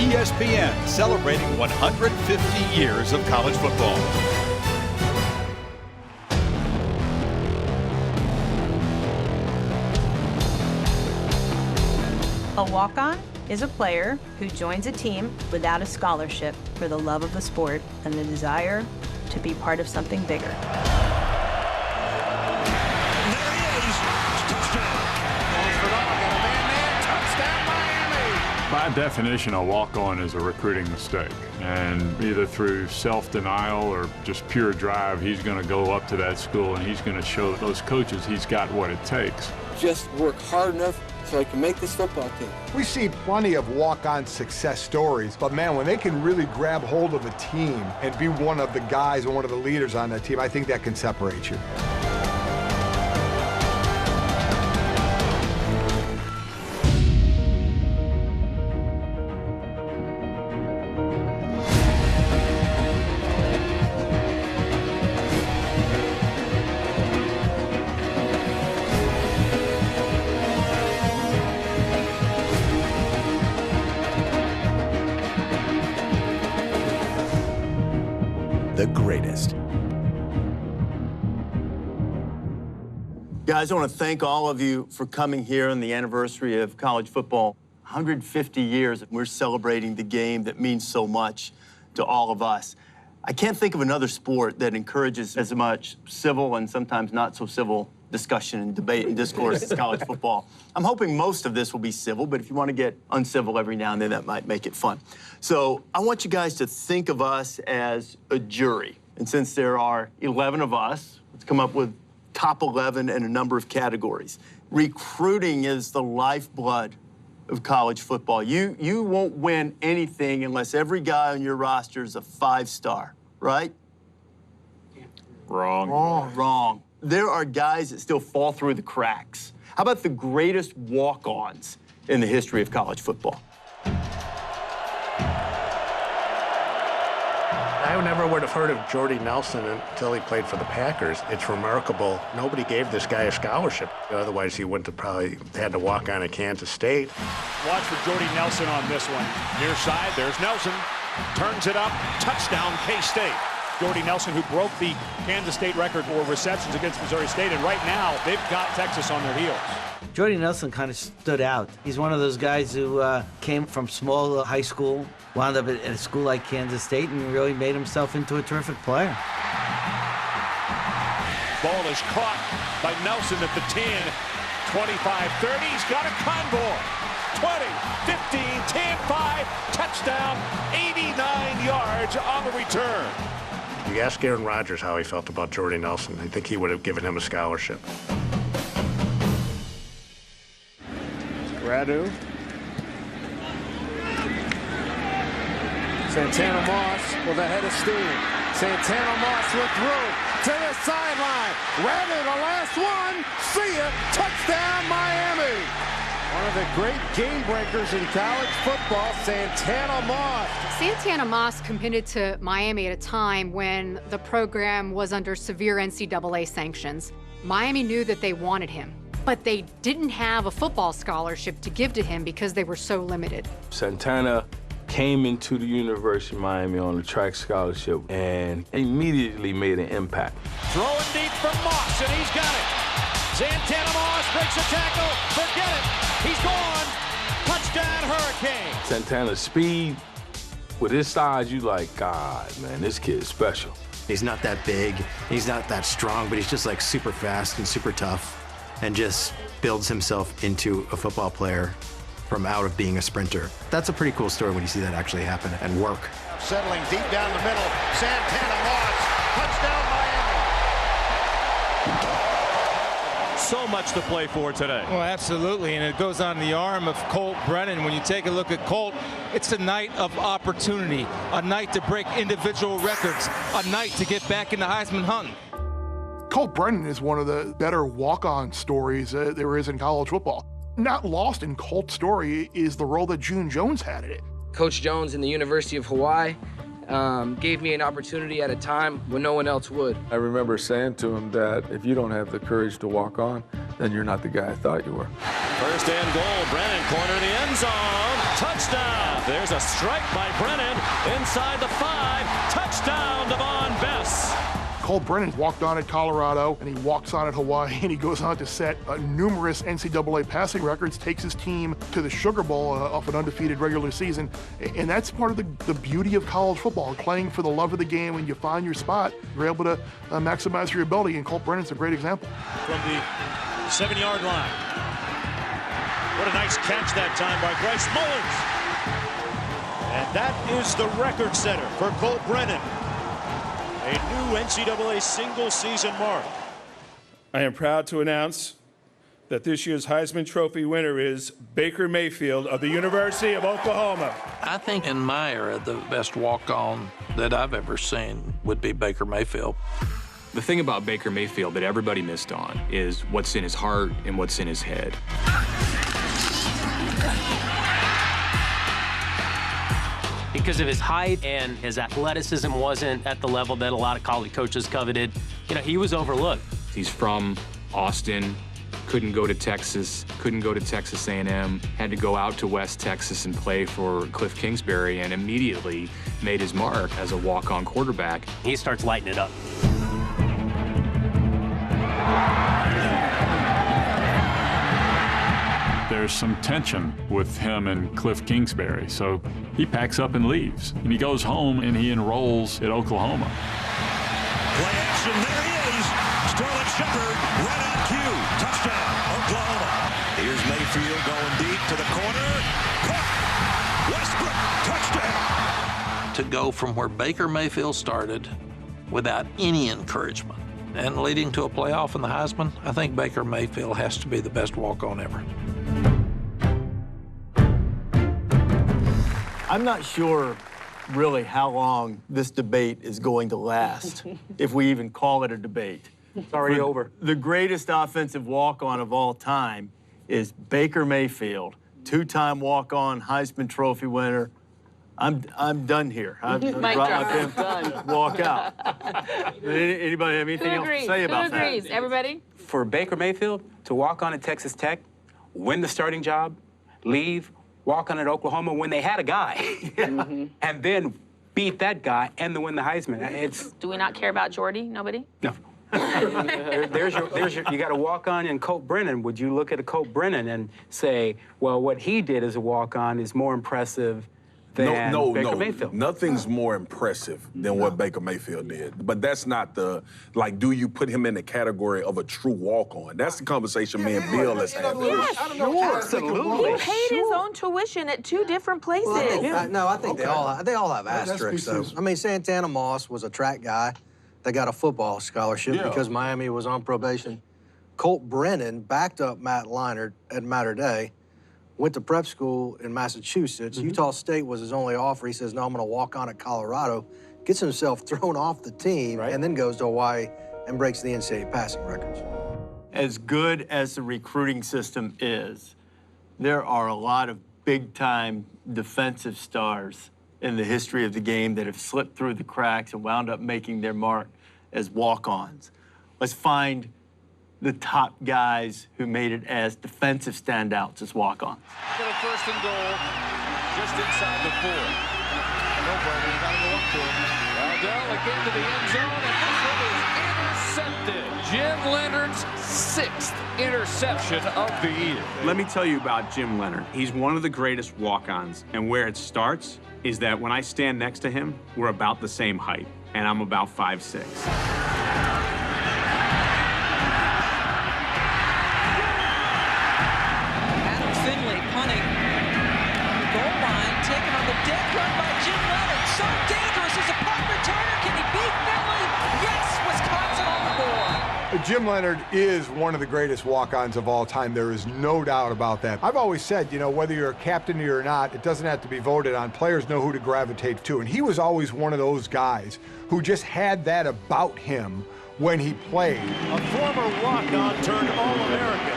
ESPN, celebrating 150 years of college football. A walk-on is a player who joins a team without a scholarship for the love of the sport and the desire to be part of something bigger. There he is. Touchdown. Going for it all. Got a man there. Touchdown, Miami. By definition, a walk-on is a recruiting mistake. And either through self-denial or just pure drive, he's going to go up to that school and he's going to show those coaches he's got what it takes. Just work hard enough so I can make this football team. We see plenty of walk-on success stories, but man, when they can really grab hold of a team and be one of the guys and one of the leaders on that team, I think that can separate you. The greatest. Guys, I want to thank all of you for coming here on the anniversary of college football. 150 years, we're celebrating the game that means so much to all of us. I can't think of another sport that encourages as much civil and sometimes not so civil discussion and debate and discourse as college football. I'm hoping most of this will be civil, but if you want to get uncivil every now and then, that might make it fun. So I want you guys to think of us as a jury. And since there are 11 of us, let's come up with top 11 in a number of categories. Recruiting is the lifeblood of college football. You won't win anything unless every guy on your roster is a 5-star, right? Wrong. Wrong. There are guys that still fall through the cracks. How about the greatest walk-ons in the history of college football? I never would have heard of Jordy Nelson until he played for the Packers. It's remarkable. Nobody gave this guy a scholarship. Otherwise, he wouldn't have probably had to walk on at Kansas State. Watch for Jordy Nelson on this one. Near side, there's Nelson. Turns it up. Touchdown, K-State. Jordy Nelson, who broke the Kansas State record for receptions against Missouri State, and right now, they've got Texas on their heels. Jordy Nelson kind of stood out. He's one of those guys who came from small high school, wound up at a school like Kansas State, and really made himself into a terrific player. Ball is caught by Nelson at the 10, 25-30. He's got a convoy. 20, 15, 10, 5, touchdown, 89 yards on the return. You ask Aaron Rodgers how he felt about Jordy Nelson. I think he would have given him a scholarship. Radu. Santana Moss with a head of steam. Santana Moss with room to the sideline. Radu, the last one. See ya. Touchdown, Miami. One of the great game breakers in college football, Santana Moss. Santana Moss committed to Miami at a time when the program was under severe NCAA sanctions. Miami knew that they wanted him, but they didn't have a football scholarship to give to him because they were so limited. Santana came into the University of Miami on a track scholarship and immediately made an impact. Throwing deep from Moss, and he's got it. Santana Moss breaks a tackle. Forget it. He's gone. Touchdown, Hurricane. Santana's speed, with his size, you like, God, man, this kid's special. He's not that big, he's not that strong, but he's just like super fast and super tough and just builds himself into a football player from out of being a sprinter. That's a pretty cool story when you see that actually happen and work. Settling deep down the middle. Santana Moss. Touchdown, Miami. So much to play for today. Well, absolutely, and it goes on the arm of Colt Brennan. When you take a look at Colt, it's a night of opportunity, a night to break individual records, a night to get back in the Heisman hunt. Colt Brennan is one of the better walk-on stories there is in college football. Not lost in Colt's story is the role that June Jones had in it. Coach Jones in the University of Hawaii gave me an opportunity at a time when no one else would. I remember saying to him that if you don't have the courage to walk on, then you're not the guy I thought you were. First and goal. Brennan, corner of the end zone. Touchdown. There's a strike by Brennan inside the 5. Touchdown, Devon Bess. Colt Brennan walked on at Colorado, and he walks on at Hawaii, and he goes on to set numerous NCAA passing records, takes his team to the Sugar Bowl off an undefeated regular season. And that's part of the beauty of college football, playing for the love of the game. When you find your spot, you're able to maximize your ability, and Colt Brennan's a great example. From the 7-yard line. What a nice catch that time by Bryce Mullins. And that is the record setter for Colt Brennan. A new NCAA single-season mark. I am proud to announce that this year's Heisman Trophy winner is Baker Mayfield of the University of Oklahoma. I think in my era, the best walk-on that I've ever seen would be Baker Mayfield. The thing about Baker Mayfield that everybody missed on is what's in his heart and what's in his head. Because of his height and his athleticism wasn't at the level that a lot of college coaches coveted, he was overlooked. He's from Austin, couldn't go to Texas, couldn't go to Texas A&M, had to go out to West Texas and play for Cliff Kingsbury, and immediately made his mark as a walk-on quarterback. He starts lighting it up. There's some tension with him and Cliff Kingsbury, so he packs up and leaves. And he goes home and he enrolls at Oklahoma. Play action, there he is. Sterling Shepard, right on cue. Touchdown, Oklahoma. Here's Mayfield going deep to the corner. Caught. Westbrook, touchdown. To go from where Baker Mayfield started without any encouragement and leading to a playoff in the Heisman, I think Baker Mayfield has to be the best walk-on ever. I'm not sure really how long this debate is going to last, if we even call it a debate. It's already over. The greatest offensive walk-on of all time is Baker Mayfield, 2-time walk-on, Heisman Trophy winner. I'm done here. I'm drop my pen, walk out. Anybody have anything else to say about that? Who agrees? Everybody? For Baker Mayfield to walk on at Texas Tech, win the starting job, leave, walk on at Oklahoma when they had a guy, and then beat that guy and then win the Heisman. Do we not care about Jordy? Nobody? No. You got a walk-on in Colt Brennan. Would you look at a Colt Brennan and say, well, what he did as a walk-on is more impressive than Baker Mayfield? Nothing's more impressive than what Baker Mayfield did. But that's not the, do you put him in the category of a true walk-on? That's the conversation me and Bill is having. Yes, absolutely. He paid his own tuition at 2 different places. Well, I think they all have asterisks, though. I mean, Santana Moss was a track guy that got a football scholarship because Miami was on probation. Colt Brennan backed up Matt Leinart at Mater Dei, went to prep school in Massachusetts. Utah State was his only offer. He says, no, I'm going to walk on at Colorado, gets himself thrown off the team, and then goes to Hawaii and breaks the NCAA passing records. As good as the recruiting system is, there are a lot of big-time defensive stars in the history of the game that have slipped through the cracks and wound up making their mark as walk-ons. Let's find the top guys who made it as defensive standouts as walk-ons. For the 1st and goal, just inside the 4. Nobody got to go up to him. Waddell again to the end zone, and this one is intercepted. Jim Leonard's 6th interception of the year. Let me tell you about Jim Leonard. He's one of the greatest walk-ons, and where it starts is that when I stand next to him, we're about the same height, and I'm about 5'6". Taken on the dead run by Jim Leonard. So dangerous as a punt returner. Can he beat Finley? Yes, Wisconsin on the board. Jim Leonard is one of the greatest walk-ons of all time. There is no doubt about that. I've always said, whether you're a captain or not, it doesn't have to be voted on. Players know who to gravitate to. And he was always one of those guys who just had that about him when he played. A former walk-on turned All-American.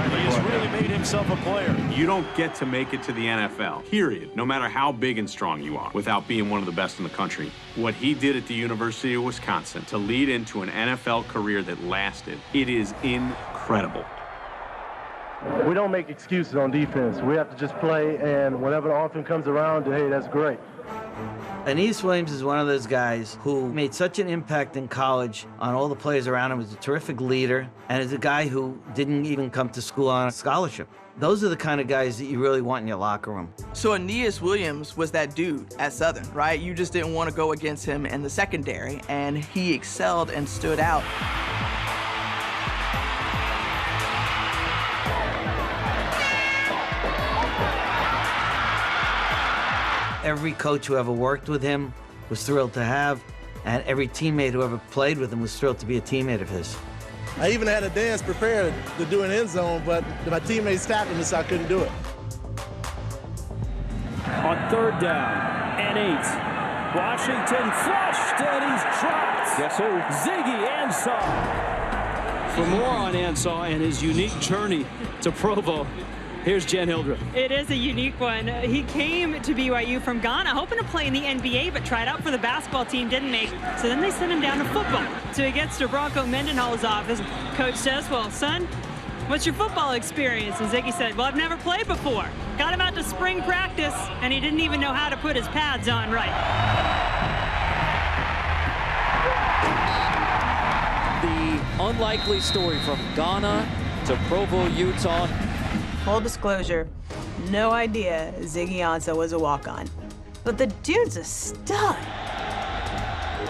He has really made himself a player. You don't get to make it to the NFL, period, no matter how big and strong you are, without being one of the best in the country. What he did at the University of Wisconsin to lead into an NFL career that lasted, it is incredible. We don't make excuses on defense. We have to just play, and whenever the offense comes around, hey, that's great. Aeneas Williams is one of those guys who made such an impact in college on all the players around him. He was a terrific leader, and is a guy who didn't even come to school on a scholarship. Those are the kind of guys that you really want in your locker room. So Aeneas Williams was that dude at Southern, right? You just didn't want to go against him in the secondary, and he excelled and stood out. Every coach who ever worked with him was thrilled to have, and every teammate who ever played with him was thrilled to be a teammate of his. I even had a dance prepared to do an end zone, but my teammates tackled me, so I couldn't do it. On 3rd down and 8, Washington flushed, and he's dropped. Guess who? Ziggy Ansah. For more on Ansah and his unique journey to Provo, here's Jen Hildreth. It is a unique one. He came to BYU from Ghana, hoping to play in the NBA, but tried out for the basketball team, didn't make. So then they sent him down to football. So he gets to Bronco Mendenhall's office. Coach says, well, son, what's your football experience? And Ziggy said, well, I've never played before. Got him out to spring practice, and he didn't even know how to put his pads on right. The unlikely story from Ghana to Provo, Utah. Full disclosure, no idea Ziggy Ansah was a walk-on. But the dude's a stud.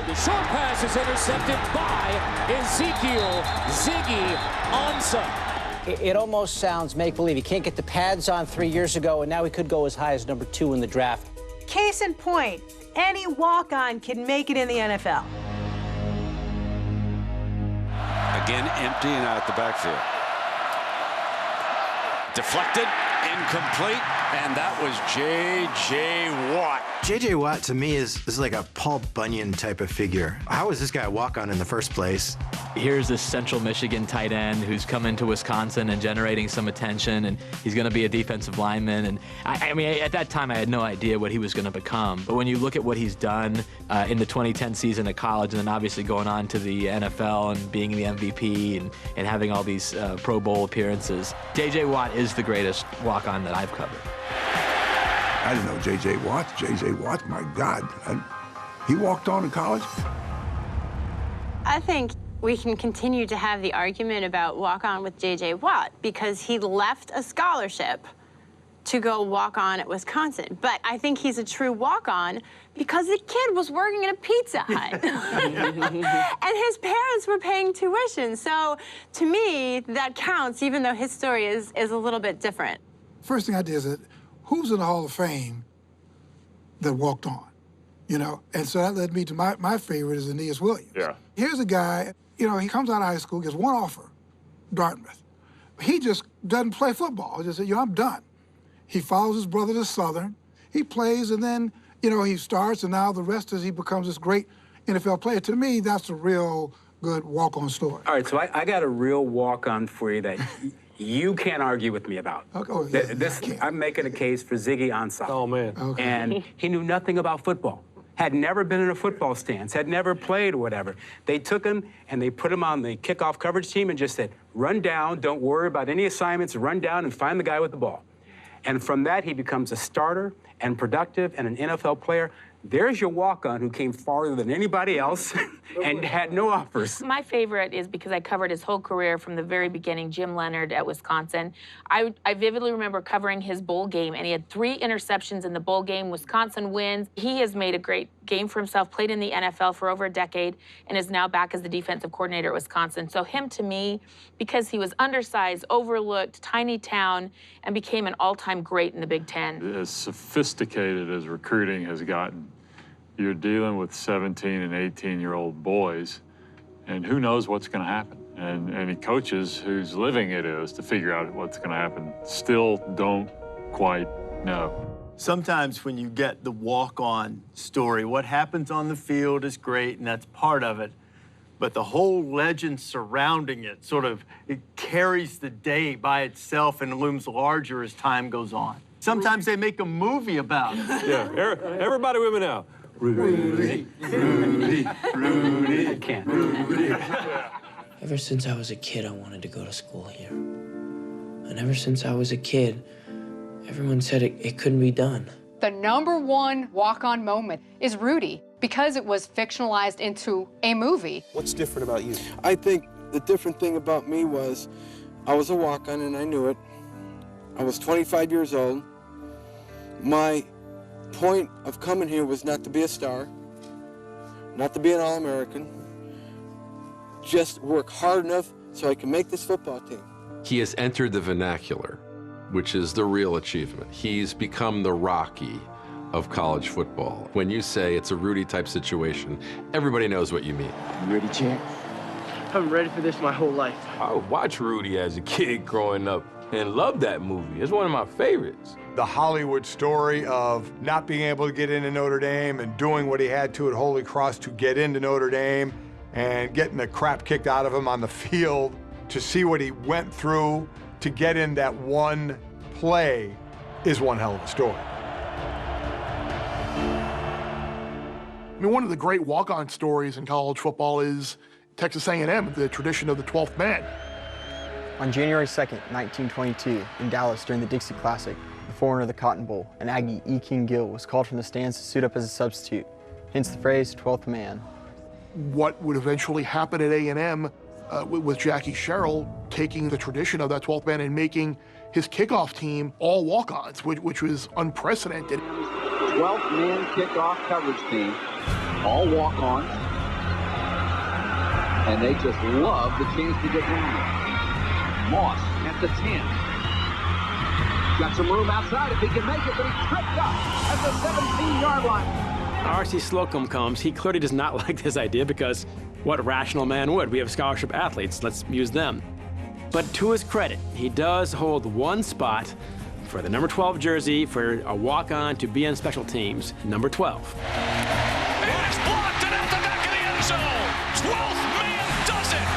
The short pass is intercepted by Ezekiel Ziggy Ansah. It almost sounds make-believe. He can't get the pads on 3 years ago, and now he could go as high as number 2 in the draft. Case in point, any walk-on can make it in the NFL. Again, emptying out the backfield. Deflected, incomplete, and that was J.J. Watt. J.J. Watt, to me, is like a Paul Bunyan type of figure. How was this guy a walk-on in the first place? Here's this Central Michigan tight end who's come into Wisconsin and generating some attention, and he's going to be a defensive lineman. And I mean, at that time, I had no idea what he was going to become. But when you look at what he's done in the 2010 season at college, and then obviously going on to the NFL and being the MVP and having all these Pro Bowl appearances, J.J. Watt is the greatest walk-on that I've covered. I didn't know J.J. Watt. J.J. Watt, my God. He walked on in college? I think we can continue to have the argument about walk on with J.J. Watt because he left a scholarship to go walk on at Wisconsin. But I think he's a true walk on because the kid was working at a Pizza Hut. And his parents were paying tuition. So to me, that counts, even though his story is a little bit different. First thing I did is that who's in the Hall of Fame that walked on, you know? And so that led me to my favorite is Aeneas Williams. Yeah. Here's a guy, you know, he comes out of high school, gets one offer, Dartmouth. He just doesn't play football. He just said, you know, I'm done. He follows his brother to Southern. He plays, and then, you know, he starts, and now the rest is he becomes this great NFL player. To me, that's a real good walk-on story. All right, so I got a real walk-on for you that you can't argue with me about. Okay. Oh, yeah, I'm making a case for Ziggy Ansah. Oh, man. Okay. And he knew nothing about football, had never been in a football stance, had never played or whatever. They took him and they put him on the kickoff coverage team and just said, run down, don't worry about any assignments, run down and find the guy with the ball. And from that, he becomes a starter and productive and an NFL player. There's your walk-on who came farther than anybody else and had no offers. My favorite is because I covered his whole career from the very beginning, Jim Leonard at Wisconsin. I vividly remember covering his bowl game, and he had 3 interceptions in the bowl game. Wisconsin wins. He has made a great game for himself, played in the NFL for over a decade, and is now back as the defensive coordinator at Wisconsin. So him, to me, because he was undersized, overlooked, tiny town, and became an all-time great in the Big Ten. As sophisticated as recruiting has gotten, you're dealing with 17 and 18-year-old boys, and who knows what's going to happen. And any coaches whose living it is to figure out what's going to happen still don't quite know. Sometimes when you get the walk-on story, what happens on the field is great, and that's part of it. But the whole legend surrounding it it carries the day by itself and looms larger as time goes on. Sometimes they make a movie about it. Yeah, everybody with me now. Rudy, Rudy, Rudy. I can't. Ever since I was a kid, I wanted to go to school here. And ever since I was a kid, everyone said it couldn't be done. The #1 walk-on moment is Rudy, because it was fictionalized into a movie. What's different about you? I think the different thing about me was I was a walk-on and I knew it. I was 25 years old. My point of coming here was not to be a star, not to be an All-American, just work hard enough so I can make this football team. He has entered the vernacular, which is the real achievement. He's become the Rocky of college football. When you say it's a Rudy-type situation, everybody knows what you mean. You ready, champ? I've been ready for this my whole life. I watched Rudy as a kid growing up and loved that movie. It's one of my favorites. The Hollywood story of not being able to get into Notre Dame and doing what he had to at Holy Cross to get into Notre Dame and getting the crap kicked out of him on the field, to see what he went through to get in that one play is one hell of a story. I mean, one of the great walk-on stories in college football is Texas A&M, the tradition of the 12th man. On January 2nd, 1922, in Dallas during the Dixie Classic, the foreigner of the Cotton Bowl, an Aggie, E. King Gill, was called from the stands to suit up as a substitute, hence the phrase 12th man. What would eventually happen at A&M with Jackie Sherrill taking the tradition of that 12th man and making his kickoff team all walk-ons, which was unprecedented. 12th man kickoff coverage team, all walk-ons, and they just love the chance to get down there. Moss at the 10. Got some room outside if he can make it, but he's tripped up at the 17-yard line. R.C. Slocum comes. He clearly does not like this idea because what rational man would? We have scholarship athletes. Let's use them. But to his credit, he does hold one spot for the number 12 jersey for a walk-on to be on special teams, number 12. And it's blocked and out the back of the end zone. 12th man does it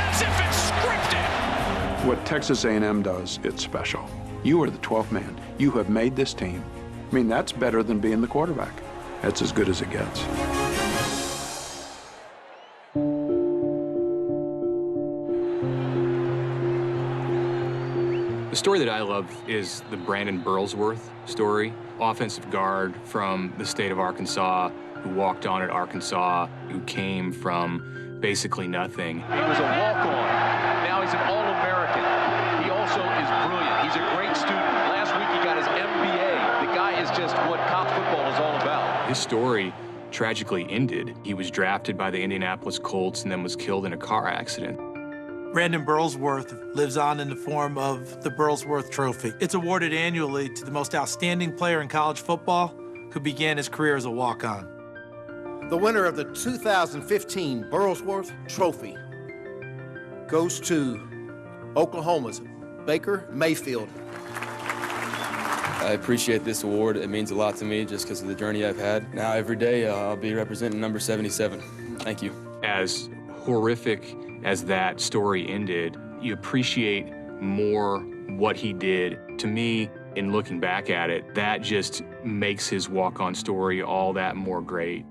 as if it's scripted. What Texas A&M does, it's special. You are the 12th man. You have made this team. I mean, that's better than being the quarterback. That's as good as it gets. The story that I love is the Brandon Burlsworth story, offensive guard from the state of Arkansas, who walked on at Arkansas, who came from basically nothing. He was a walk-on. Now he's an All-American. He also is brilliant. He's a great student. Last week he got his MBA. The guy is just what college football is all about. His story tragically ended. He was drafted by the Indianapolis Colts and then was killed in a car accident. Brandon Burlsworth lives on in the form of the Burlsworth Trophy. It's awarded annually to the most outstanding player in college football who began his career as a walk-on. The winner of the 2015 Burlsworth Trophy goes to Oklahoma's Baker Mayfield. I appreciate this award. It means a lot to me just because of the journey I've had. Now every day I'll be representing number 77. Thank you. As horrific as that story ended, you appreciate more what he did. To me, in looking back at it, that just makes his walk-on story all that more great.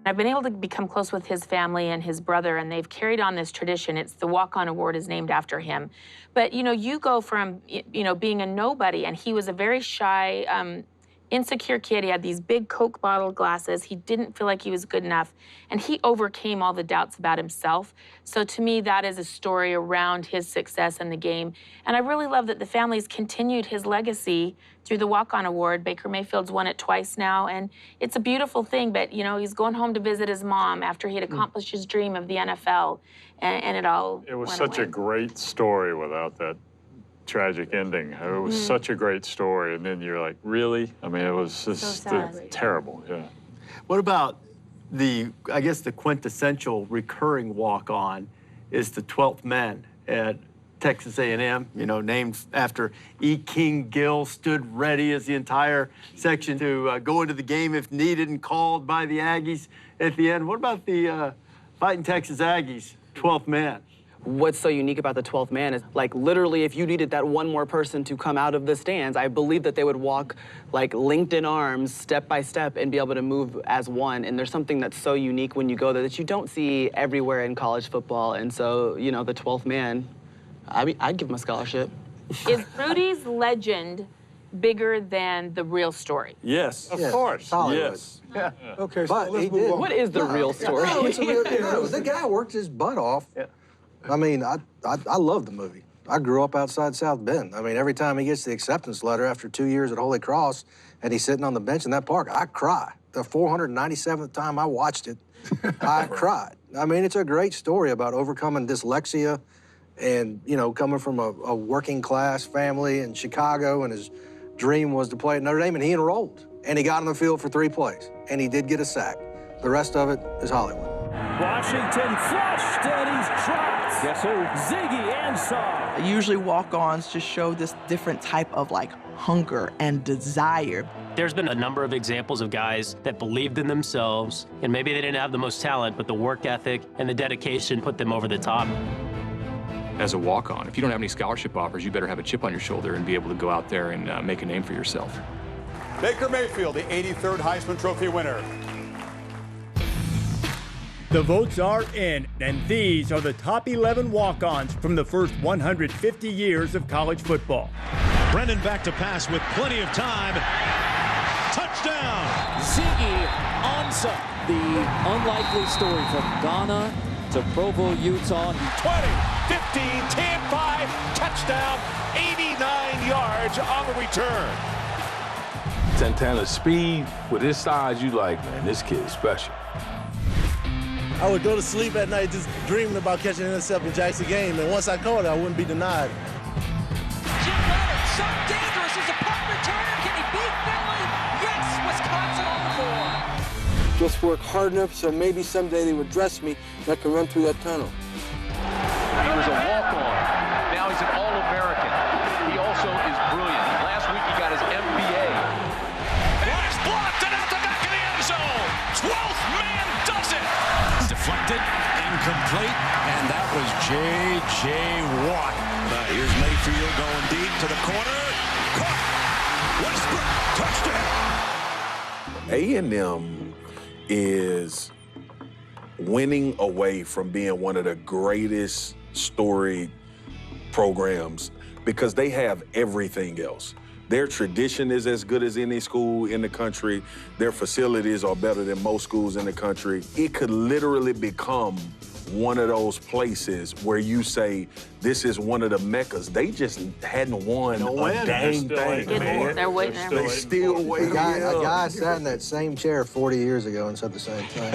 I've been able to become close with his family and his brother, and they've carried on this tradition. It's the Walk On Award is named after him. But, you know, you go from, you know, being a nobody, and he was a very shy, insecure kid. He had these big Coke bottle glasses. He didn't feel like he was good enough, and he overcame all the doubts about himself. So to me, that is a story around his success in the game. And I really love that the family's continued his legacy through the Walk On Award. Baker Mayfield's won it twice now, and it's a beautiful thing. But, you know, he's going home to visit his mom after he had accomplished his dream of the NFL, and it all It was went such away. a great story without that tragic ending. It was such a great story, and then you're like, really? I mean, it was just terrible, yeah. What about I guess the quintessential recurring walk-on is the 12th man at Texas A&M, you know, named after E. King Gill, stood ready as the entire section to go into the game if needed and called by the Aggies at the end. What about the Fighting Texas Aggies 12th man? What's so unique about the 12th man is, like, literally, if you needed that one more person to come out of the stands, I believe that they would walk, like, linked in arms, step by step, and be able to move as one. And there's something that's so unique when you go there that you don't see everywhere in college football. And so, you know, the 12th man, I'd give him a scholarship. Is Rudy's legend bigger than the real story? Yes. Of course. Hollywood. Yes. Yeah. Okay, But so let's he move did. on. What is the real story? No, it's a real, no, the guy worked his butt off. Yeah. I mean, I love the movie. I grew up outside South Bend. I mean, every time he gets the acceptance letter after 2 years at Holy Cross and he's sitting on the bench in that park, I cry. The 497th time I watched it, I cried. I mean, it's a great story about overcoming dyslexia and, you know, coming from a working class family in Chicago, and his dream was to play at Notre Dame, and he enrolled. And he got on the field for 3 plays, and he did get a sack. The rest of it is Hollywood. Washington flushed, and he's dropped. Guess who? Ziggy Ansah. Usually walk-ons just show this different type of like hunger and desire. There's been a number of examples of guys that believed in themselves, and maybe they didn't have the most talent, but the work ethic and the dedication put them over the top. As a walk-on, if you don't have any scholarship offers, you better have a chip on your shoulder and be able to go out there and make a name for yourself. Baker Mayfield, the 83rd Heisman Trophy winner. The votes are in, and these are the top 11 walk-ons from the first 150 years of college football. Brennan back to pass with plenty of time. Touchdown! Ziggy Ansah, the unlikely story from Ghana to Provo, Utah. 20, 15, 10, 5, touchdown, 89 yards on the return. Santana's speed, with his size, you like, man, this kid is special. I would go to sleep at night just dreaming about catching an intercept in Jackson game, and once I caught it, I wouldn't be denied. Jim Leonard, so dangerous as a punt return. Can he beat Finley? Yes, Wisconsin on the board. Just work hard enough so maybe someday they would dress me and I can run through that tunnel. He was a walk-on. Now he's an All-American. He also is brilliant. Last week he got his MBA. And it's blocked and out the back of the end zone. 12th man does it. Deflected, incomplete, and that was J.J. Watt. Here's Mayfield going deep to the corner. Caught. Westbrook, touchdown. A&M is winning away from being one of the greatest storied programs because they have everything else. Their tradition is as good as any school in the country. Their facilities are better than most schools in the country. It could literally become one of those places where you say, this is one of the meccas. They just hadn't won a dang thing, man. They're waiting. They still waiting. A guy sat in that same chair 40 years ago and said the same thing.